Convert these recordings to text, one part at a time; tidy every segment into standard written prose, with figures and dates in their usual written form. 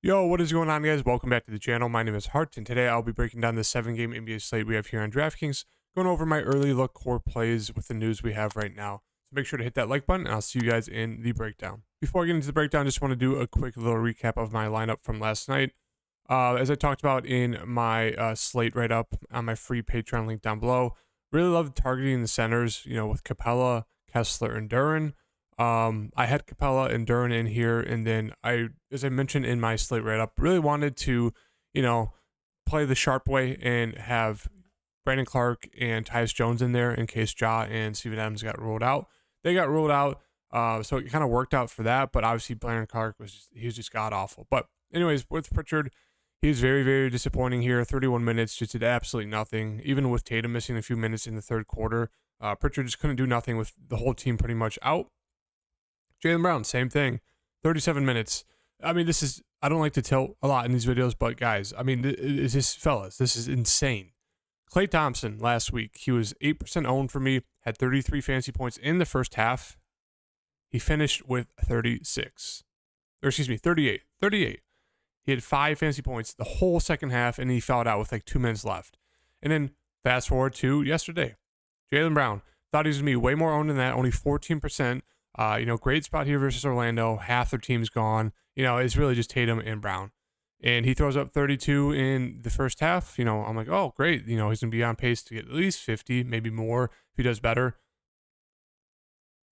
Yo, what is going on, guys? Welcome back to the channel. My name is Hart, and today I'll be breaking down the 7-game NBA slate we have here on DraftKings, going over my early look core plays with the news we have right now. So make sure to hit that like button, and I'll see you guys in the breakdown. Before I get into the breakdown, just want to do a quick little recap of my lineup from last night. As I talked about in my slate write-up on my free Patreon link down below, really love targeting the centers, with Capella, Kessler, and Duren. I had Capella and Duren in here, and then as I mentioned in my slate write-up, really wanted to, play the sharp way and have Brandon Clark and Tyus Jones in there in case Ja and Steven Adams got ruled out. They got ruled out, so it kind of worked out for that. But obviously, Brandon Clark was just god awful. But anyways, with Pritchard, he was very, very disappointing here. 31 minutes, just did absolutely nothing. Even with Tatum missing a few minutes in the third quarter, Pritchard just couldn't do nothing with the whole team pretty much out. Jaylen Brown, same thing. 37 minutes. I mean, I don't like to tilt a lot in these videos, but guys, I mean, this is insane. Klay Thompson last week, he was 8% owned for me, had 33 fantasy points in the first half. He finished with 38. 38. He had 5 fantasy points the whole second half, and he fouled out with like 2 minutes left. And then fast forward to yesterday. Jaylen Brown, thought he was going to be way more owned than that, only 14%. Great spot here versus Orlando. Half their team's gone. It's really just Tatum and Brown. And he throws up 32 in the first half. I'm like, oh, great. He's going to be on pace to get at least 50, maybe more if he does better.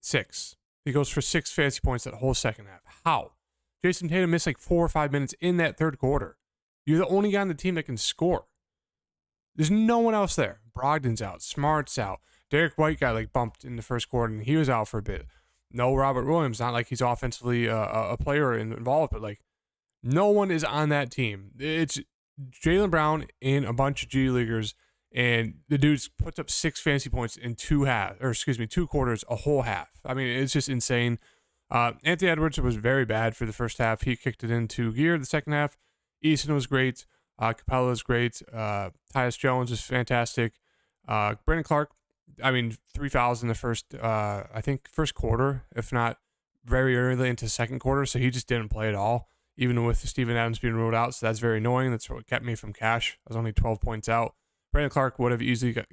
6. He goes for 6 fantasy points that whole second half. How? Jason Tatum missed like 4 or 5 minutes in that third quarter. You're the only guy on the team that can score. There's no one else there. Brogdon's out. Smart's out. Derek White got bumped in the first quarter, and he was out for a bit. No Robert Williams, not like he's offensively a player involved, but no one is on that team. It's Jaylen Brown and a bunch of G Leaguers, and the dude puts up 6 fantasy points in 2 quarters, a whole half. I mean, it's just insane. Anthony Edwards was very bad for the first half. He kicked it into gear the second half. Easton was great. Capella was great. Tyus Jones was fantastic. Brandon Clark, 3 fouls in the first quarter, if not very early into second quarter. So he just didn't play at all, even with Steven Adams being ruled out. So that's very annoying. That's what kept me from cash. I was only 12 points out. Brandon Clark would have easily got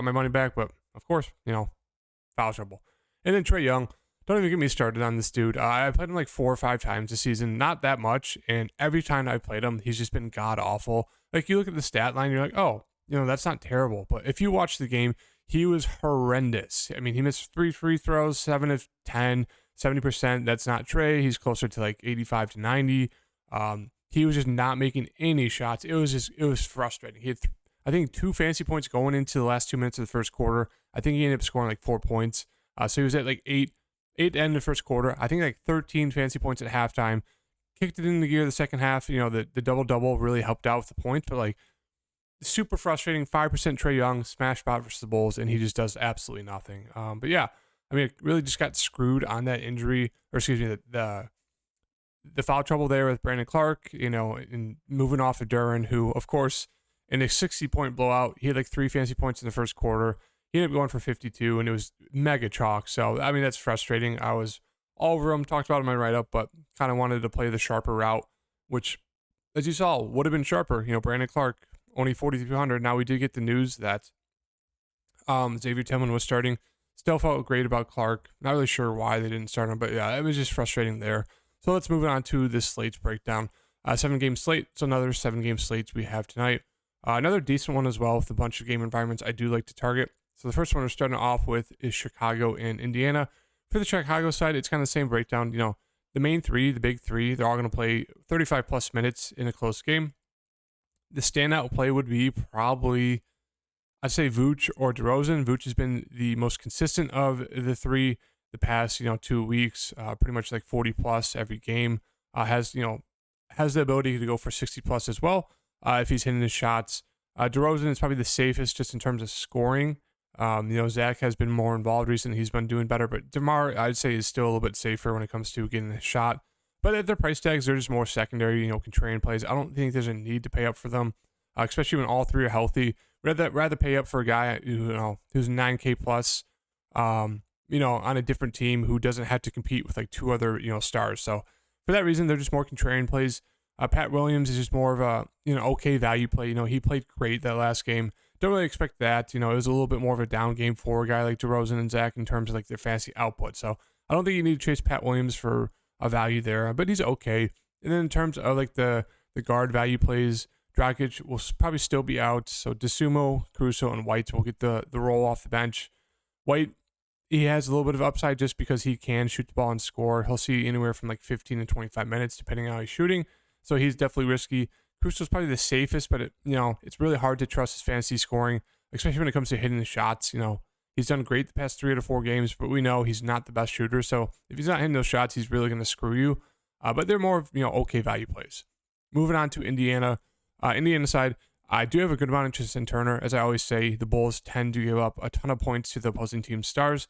my money back, but of course, foul trouble. And then Trae Young, don't even get me started on this dude. I played him 4 or 5 times this season, not that much. And every time I played him, he's just been god awful. You look at the stat line, you're like, oh, that's not terrible. But if you watch the game, he was horrendous. I mean, he missed 3 free throws, 7 of 10, 70%. That's not Trae. He's closer to 85 to 90. He was just not making any shots. It was frustrating. He had, I think, 2 fantasy points going into the last 2 minutes of the first quarter. I think he ended up scoring 4 points. So he was at 8 to end the first quarter. I think 13 fantasy points at halftime. Kicked it in the gear the second half. The double-double really helped out with the points, but super frustrating. 5% Trae Young, smash spot versus the Bulls, and he just does absolutely nothing. But yeah, it really just got screwed on that injury, or excuse me, the foul trouble there with Brandon Clark, and moving off of Duren, who, of course, in a 60-point blowout, he had 3 fantasy points in the first quarter. He ended up going for 52, and it was mega chalk. So, that's frustrating. I was all over him, talked about him in my write-up, but kind of wanted to play the sharper route, which, as you saw, would have been sharper. Brandon Clark, only 4,300. Now, we did get the news that Xavier Tillman was starting. Still felt great about Clark. Not really sure why they didn't start him, but yeah, it was just frustrating there. So let's move on to this slate's breakdown. 7-game slate. So another 7-game slates we have tonight. Another decent one as well with a bunch of game environments I do like to target. So the first one we're starting off with is Chicago and Indiana. For the Chicago side, it's kind of the same breakdown. The main 3, the big 3, they're all going to play 35 plus minutes in a close game. The standout play would be probably, I'd say, Vooch or DeRozan. Vooch has been the most consistent of the 3 the past, 2 weeks, pretty much 40 plus every game. Has the ability to go for 60 plus as well if he's hitting his shots. DeRozan is probably the safest just in terms of scoring. Zach has been more involved recently. He's been doing better, but DeMar, I'd say, is still a little bit safer when it comes to getting a shot. But at their price tags, they're just more secondary, contrarian plays. I don't think there's a need to pay up for them, especially when all 3 are healthy. Rather pay up for a guy who's 9K plus, on a different team who doesn't have to compete with 2 other stars. So for that reason, they're just more contrarian plays. Pat Williams is just more of a okay value play. He played great that last game. Don't really expect that. It was a little bit more of a down game for a guy like DeRozan and Zach in terms of like their fantasy output. So I don't think you need to chase Pat Williams for a value there, but he's okay. And then in terms of like the guard value plays, Dragic will probably still be out. So DeSumo, Caruso, and White will get the roll off the bench. White, he has a little bit of upside just because he can shoot the ball and score. He'll see anywhere from like 15 to 25 minutes depending on how he's shooting. So he's definitely risky. Caruso's probably the safest, but it's really hard to trust his fantasy scoring, especially when it comes to hitting the shots. He's done great the past 3 out of 4 games, but we know he's not the best shooter. So if he's not hitting those shots, he's really going to screw you. But they're more of, okay value plays. Moving on to Indiana. Indiana side, I do have a good amount of interest in Turner. As I always say, the Bulls tend to give up a ton of points to the opposing team's stars.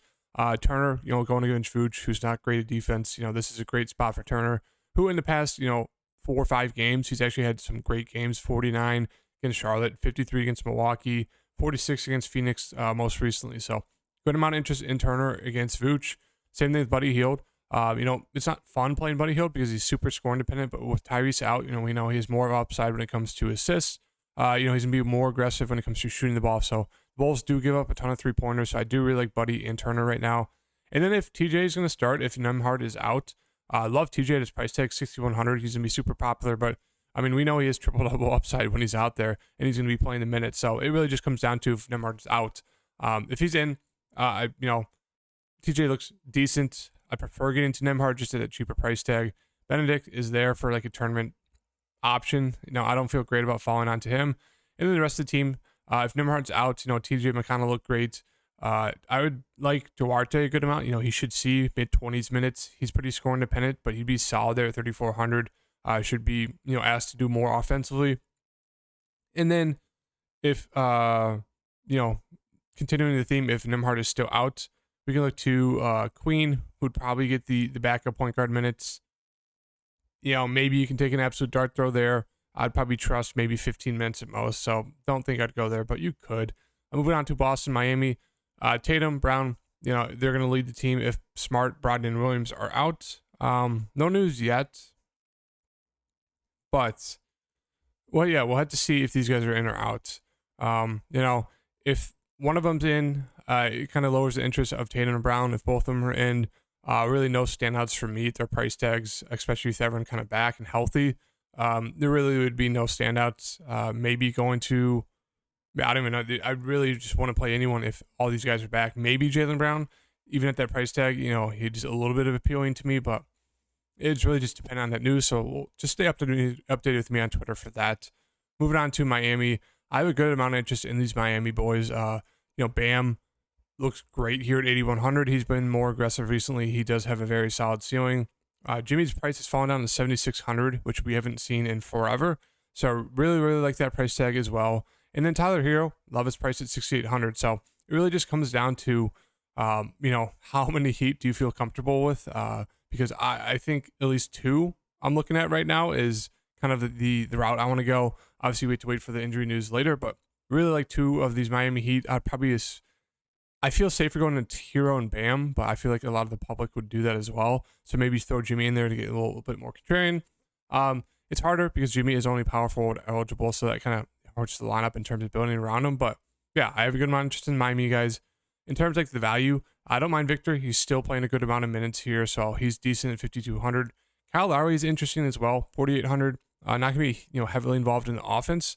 Turner, going against Vooch, who's not great at defense. This is a great spot for Turner, who in the past, 4 or 5 games, he's actually had some great games. 49 against Charlotte, 53 against Milwaukee, 46 against Phoenix most recently. So good amount of interest in Turner against Vooch. Same thing with Buddy Hield. It's not fun playing Buddy Hield because he's super scoring dependent, but with Tyrese out, we know he has more of upside when it comes to assists. He's going to be more aggressive when it comes to shooting the ball. So the Bulls do give up a ton of 3-pointers. So I do really like Buddy and Turner right now. And then if TJ is going to start, if Nembhard is out, I love TJ at his price tag, 6,100. He's going to be super popular, but we know he has triple-double upside when he's out there, and he's going to be playing the minutes. So it really just comes down to if Nembhard is out. If he's in, TJ looks decent. I prefer getting to Nembhard just at a cheaper price tag. Benedict is there for like a tournament option. I don't feel great about falling onto him. And then the rest of the team, if Nembhard's out, TJ McConnell look great. I would like Duarte a good amount. He should see mid-20s minutes. He's pretty scoring dependent, but he'd be solid there at 3,400. Should be, asked to do more offensively. And then if, continuing the theme, if Nembhard is still out, we can look to Queen, who'd probably get the backup point guard minutes. Maybe you can take an absolute dart throw there. I'd probably trust maybe 15 minutes at most, so don't think I'd go there, but you could. Moving on to Boston, Miami. Tatum, Brown, they're going to lead the team if Smart, Brogdon, and Williams are out. No news yet. But, we'll have to see if these guys are in or out. If one of them's in, it kind of lowers the interest of Tatum and Brown. If both of them are in, really no standouts for me at their price tags, especially if everyone kind of back and healthy. There really would be no standouts. Maybe going to, I don't even know. I really just want to play anyone if all these guys are back. Maybe Jaylen Brown, even at that price tag, he's a little bit of appealing to me, but it's really just dependent on that news. So we'll just stay updated with me on Twitter for that. Moving on to Miami. I have a good amount of interest in these Miami boys. Bam looks great here at 8,100. He's been more aggressive recently. He does have a very solid ceiling. Jimmy's price has fallen down to 7,600, which we haven't seen in forever. So really, really like that price tag as well. And then Tyler Hero, love his price at 6,800. So it really just comes down to, how many Heat do you feel comfortable with? Because I think at least 2 I'm looking at right now is kind of the route I want to go. Obviously, we have to wait for the injury news later, but really like 2 of these Miami Heat. I feel safer going to Hero and Bam, but I feel like a lot of the public would do that as well. So maybe throw Jimmy in there to get a little bit more contrarian. It's harder because Jimmy is only power forward eligible, so that kind of hurts the lineup in terms of building around him. But yeah, I have a good amount of interest in Miami guys. In terms of like the value, I don't mind Victor. He's still playing a good amount of minutes here, so he's decent at 5,200. Kyle Lowry is interesting as well, 4,800. Not going to be heavily involved in the offense,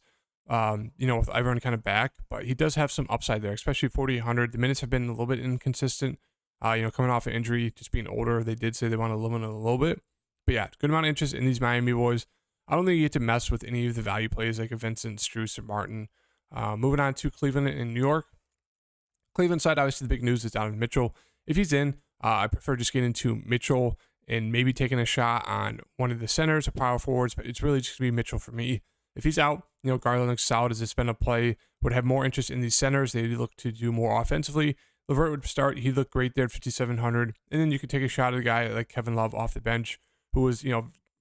with everyone kind of back, but he does have some upside there, especially 4,800. The minutes have been a little bit inconsistent, coming off an injury, just being older. They did say they want to limit it a little bit. But yeah, good amount of interest in these Miami boys. I don't think you get to mess with any of the value plays like a Vincent, Strus, or Martin. Moving on to Cleveland and New York. Cleveland side, obviously the big news is Donovan Mitchell. If he's in, I prefer just getting to Mitchell and maybe taking a shot on one of the centers or power forwards, but it's really just going to be Mitchell for me. If he's out, Garland looks solid as it's been a play. Would have more interest in these centers. They look to do more offensively. LeVert would start. He looked great there at 5,700. And then you could take a shot at a guy like Kevin Love off the bench, who was,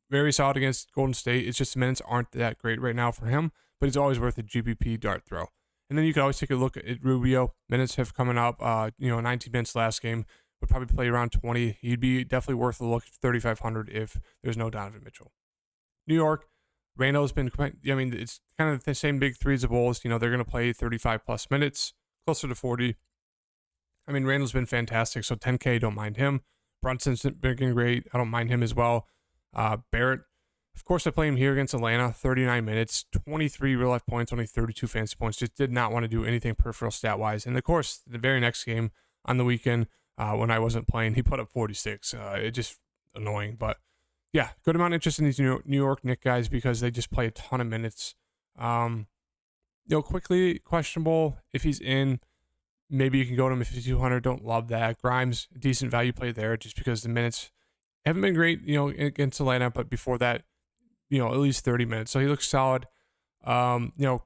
very solid against Golden State. It's just the minutes aren't that great right now for him, but it's always worth a GPP dart throw. And then you could always take a look at Rubio. Minutes have coming up. 19 minutes last game. Would probably play around 20. He'd be definitely worth a look at 3,500 if there's no Donovan Mitchell. New York, Randall's been, it's kind of the same big three as the Bulls. They're going to play 35 plus minutes, closer to 40. Randall's been fantastic, so 10K, don't mind him. Brunson's been great. I don't mind him as well. Barrett, of course, I play him here against Atlanta, 39 minutes, 23 real life points, only 32 fantasy points. Just did not want to do anything peripheral stat wise. And of course, the very next game on the weekend, when I wasn't playing, he put up 46. It just annoying, but yeah, good amount of interest in these New York Knicks guys because they just play a ton of minutes. Quickly questionable if he's in. Maybe you can go to him at 5,200. Don't love that. Grimes, decent value play there just because the minutes haven't been great, against Atlanta, but before that, at least 30 minutes. So he looks solid. Jericho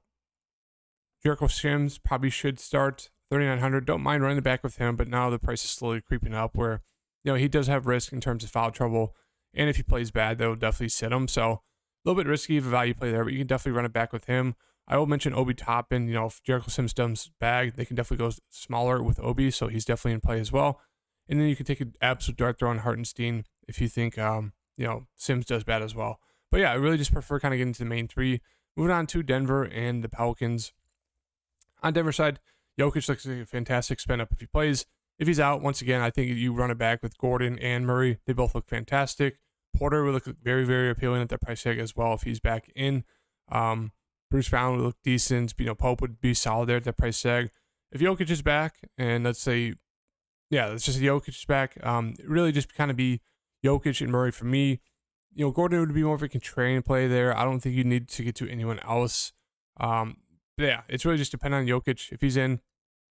Sims probably should start 3,900. Don't mind running the back with him, but now the price is slowly creeping up where, he does have risk in terms of foul trouble. And if he plays bad, they'll definitely sit him. So a little bit risky of a value play there, but you can definitely run it back with him. I will mention Obi Toppin. If Jericho Sims does bag, they can definitely go smaller with Obi, so he's definitely in play as well. And then you can take an absolute dart throw on Hartenstein if you think, Sims does bad as well. But yeah, I really just prefer kind of getting to the main three. Moving on to Denver and the Pelicans. On Denver side, Jokic looks like a fantastic spin up if he plays. If he's out, once again, I think you run it back with Gordon and Murray. They both look fantastic. Porter would look very, very appealing at that price tag as well if he's back in. Bruce Brown would look decent. Pope would be solid there at that price tag. If Jokic is back, and let's just say Jokic is back, really just kind of be Jokic and Murray for me. Gordon would be more of a contrarian play there. I don't think you need to get to anyone else. It's really just dependent on Jokic. If he's in,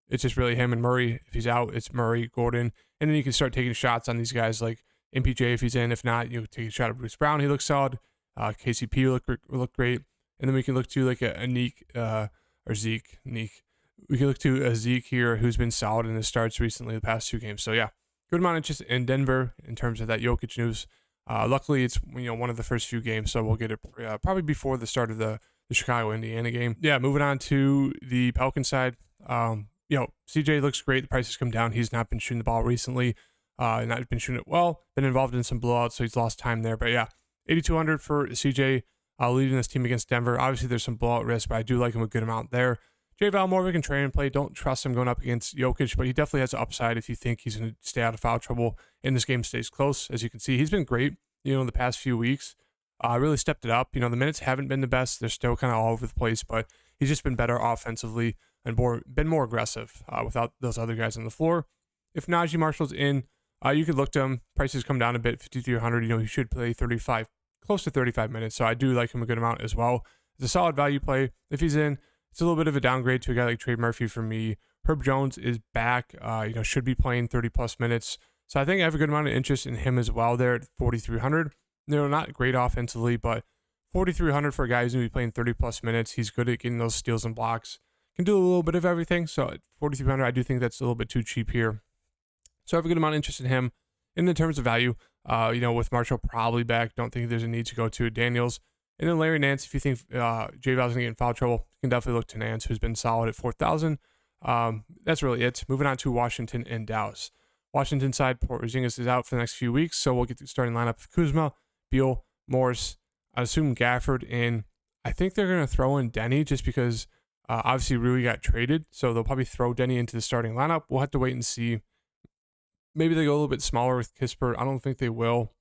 it's just really him and Murray. If he's out, it's Murray, Gordon. And then you can start taking shots on these guys like MPJ if he's in. If not, you take a shot at Bruce Brown. He looks solid. KCP will look great. And then we can look to like a Neek or Zeke. We can look to a Zeke here who's been solid in his starts recently the past 2 games. So yeah, good amount of interest in Denver in terms of that Jokic news. Luckily, it's one of the first few games, so we'll get it probably before the start of the Chicago-Indiana game. Yeah, moving on to the Pelican side. CJ looks great. The price has come down. He's not been shooting the ball recently. Not been shooting it well. Been involved in some blowouts, so he's lost time there. But yeah, 8,200 for CJ. Leading this team against Denver. Obviously, there's some blowout risk, but I do like him a good amount there. J-Val more of a contrarian play. Don't trust him going up against Jokic, but he definitely has upside if you think he's going to stay out of foul trouble and this game stays close. As you can see, he's been great, in the past few weeks. Really stepped it up. The minutes haven't been the best. They're still kind of all over the place, but he's just been better offensively and been more aggressive without those other guys on the floor. If Najee Marshall's in, you could look to him. Prices come down a bit, 5,300. He should play close to 35 minutes. So I do like him a good amount as well. It's a solid value play. If he's in, it's a little bit of a downgrade to a guy like Trey Murphy for me. Herb Jones is back, should be playing 30 plus minutes. So I think I have a good amount of interest in him as well there at 4,300. Not great offensively, but 4,300 for a guy who's going to be playing 30 plus minutes. He's good at getting those steals and blocks. Can do a little bit of everything. So at 4,300, I do think that's a little bit too cheap here. So I have a good amount of interest in him. In the terms of value, with Marshall probably back, don't think there's a need to go to Daniels. And then Larry Nance, if you think J-Val's going to get in foul trouble, you can definitely look to Nance, who's been solid at 4,000. That's really it. Moving on to Washington and Dallas. Washington side, Porzingis is out for the next few weeks, so we'll get the starting lineup of Kuzma, Beal, Morris, I assume Gafford, and I think they're going to throw in Denny just because obviously Rui got traded, so they'll probably throw Denny into the starting lineup. We'll have to wait and see. Maybe they go a little bit smaller with Kispert. I don't think they will.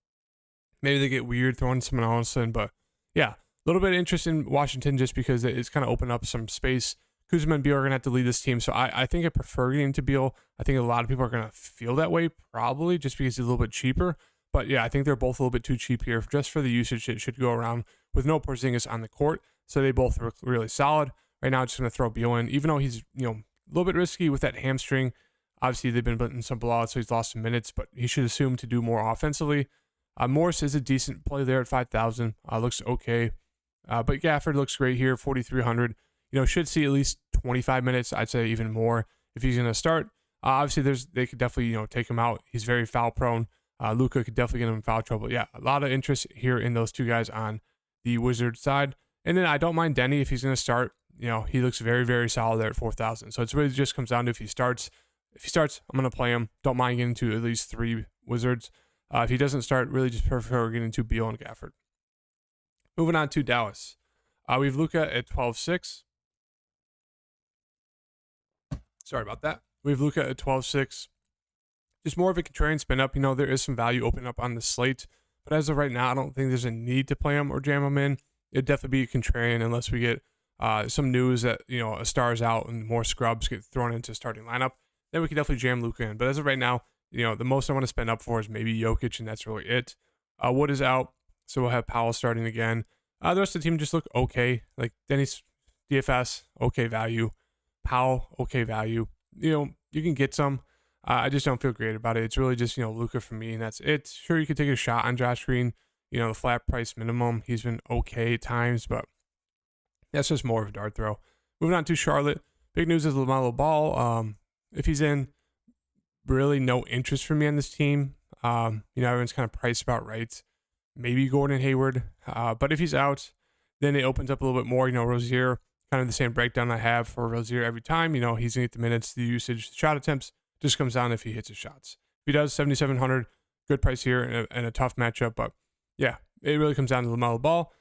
Maybe they get weird throwing someone else in, but yeah, a little bit of interest in Washington just because it's kind of opened up some space. Kuzma and Beal are going to have to lead this team, so I think I prefer getting to Beal. I think a lot of people are going to feel that way probably just because he's a little bit cheaper. But yeah, I think they're both a little bit too cheap here. Just for the usage, it should go around with no Porzingis on the court, so they both look really solid. Right now, I'm just going to throw Beal in, even though he's a little bit risky with that hamstring. Obviously, they've been putting some blowouts, so he's lost some minutes, but he should assume to do more offensively. Morris is a decent play there at 5,000. Looks okay. But Gafford looks great here, 4,300. Should see at least 25 minutes. I'd say even more if he's going to start. Obviously, they could definitely take him out. He's very foul prone. Luka could definitely get him in foul trouble. Yeah, a lot of interest here in those two guys on the Wizards side. And then I don't mind Denny if he's going to start. He looks very, very solid there at 4,000. So it's really just comes down to if he starts. If he starts, I'm going to play him. Don't mind getting to at least 3 Wizards. If he doesn't start, really just prefer getting to Beal and Gafford. Moving on to Dallas. We have Luka at 12.6. Sorry about that. We have Luka at 12.6. Just more of a contrarian spin up. There is some value opening up on the slate, but as of right now, I don't think there's a need to play him or jam him in. It'd definitely be a contrarian unless we get some news that a star's out and more scrubs get thrown into starting lineup. Then we could definitely jam Luka in. But as of right now, the most I want to spend up for is maybe Jokic, and that's really it. Wood is out, so we'll have Powell starting again. The rest of the team just look okay. Like Denny's DFS, okay value. Powell, okay value. You can get some. I just don't feel great about it. It's really just, Luka for me, and that's it. Sure, you could take a shot on Josh Green. The flat price minimum. He's been okay at times, but that's just more of a dart throw. Moving on to Charlotte. Big news is LaMelo Ball. If he's in, really no interest for me on this team. Everyone's kind of priced about right. Maybe Gordon Hayward. But if he's out, then it opens up a little bit more. Rozier, kind of the same breakdown I have for Rozier every time. He's going to get the minutes, the usage, the shot attempts. Just comes down if he hits his shots. If he does, 7,700, good price here and a tough matchup. But yeah, it really comes down to LaMelo Ball.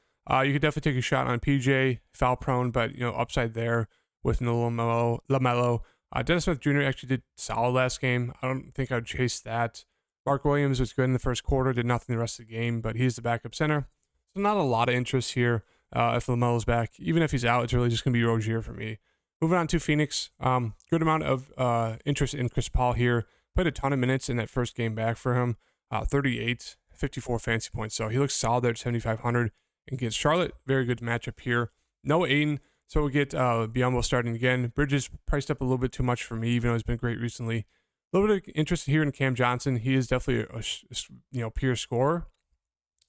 You could definitely take a shot on PJ, foul prone, but upside there with no LaMelo. Dennis Smith Jr. actually did solid last game. I don't think I'd chase that. Mark Williams was good in the first quarter, did nothing the rest of the game, but he's the backup center. So not a lot of interest here if LaMelo's back. Even if he's out, it's really just going to be Rozier for me. Moving on to Phoenix, good amount of interest in Chris Paul here. Played a ton of minutes in that first game back for him. 38, 54 fantasy points. So he looks solid there at 7,500 against Charlotte. Very good matchup here. No Aiden, so we'll get Biyombo starting again. Bridges priced up a little bit too much for me, even though he's been great recently. A little bit of interest here in Cam Johnson. He is definitely a pure scorer.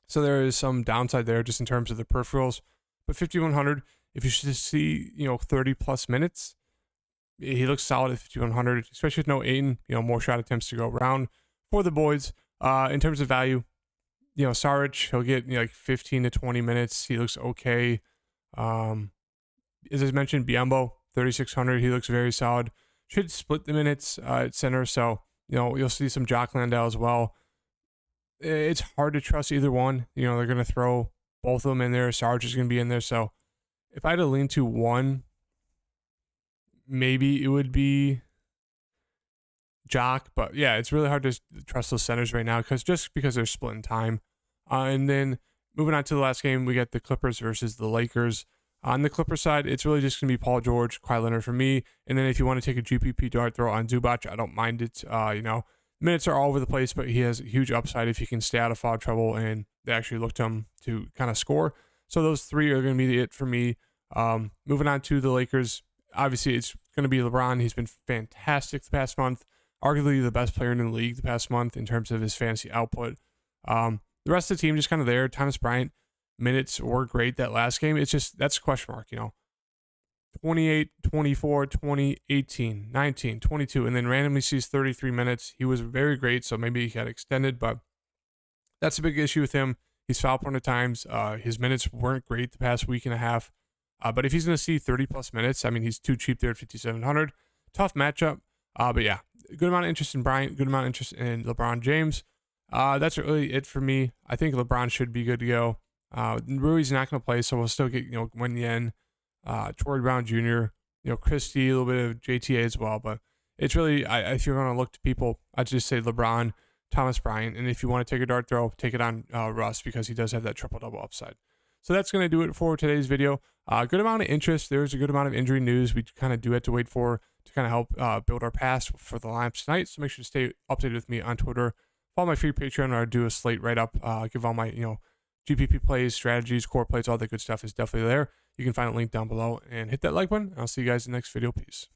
So there is some downside there just in terms of the peripherals. But 5,100, if you should see 30 plus minutes, he looks solid at 5,100, especially with no Aiden. More shot attempts to go around for the boys. In terms of value, Saric, he'll get like 15 to 20 minutes. He looks okay. As I mentioned, Biyombo, 3,600. He looks very solid. Should split the minutes at center, so you'll see some Jock Landale as well. It's hard to trust either one. They're going to throw both of them in there. Sarge is going to be in there, so if I had to lean to one, maybe it would be Jock. But yeah, it's really hard to trust those centers right now because they're splitting time. And then moving on to the last game, we got the Clippers versus the Lakers. On the Clipper side, it's really just going to be Paul George, Kawhi Leonard for me. And then if you want to take a GPP dart throw on Zubac, I don't mind it. Minutes are all over the place, but he has a huge upside if he can stay out of foul trouble and they actually look to him to kind of score. So those three are going to be it for me. Moving on to the Lakers, obviously it's going to be LeBron. He's been fantastic the past month, arguably the best player in the league the past month in terms of his fantasy output. The rest of the team just kind of there. Thomas Bryant, minutes were great that last game. It's just, that's a question mark, 28, 24, 20, 18, 19, 22, and then randomly sees 33 minutes. He was very great, so maybe he got extended, but that's a big issue with him. He's foul prone at times. His minutes weren't great the past week and a half, but if he's going to see 30-plus minutes, he's too cheap there at 5,700. Tough matchup, but yeah, good amount of interest in Bryant, good amount of interest in LeBron James. That's really it for me. I think LeBron should be good to go. Rui's not going to play, so we'll still get, Wenyen, Torrey Brown Jr., Christie, a little bit of JTA as well. But it's really, if you're going to look to people, I'd just say LeBron, Thomas Bryant. And if you want to take a dart throw, take it on Russ because he does have that triple-double upside. So that's going to do it for today's video. Good amount of interest. There's a good amount of injury news we kind of do have to wait for to kind of help build our pass for the lineups tonight. So make sure to stay updated with me on Twitter. Follow my free Patreon, or do a slate write-up. Give all my, GPP plays, strategies, core plays, all that good stuff is definitely there. You can find a link down below and hit that like button. I'll see you guys in the next video. Peace.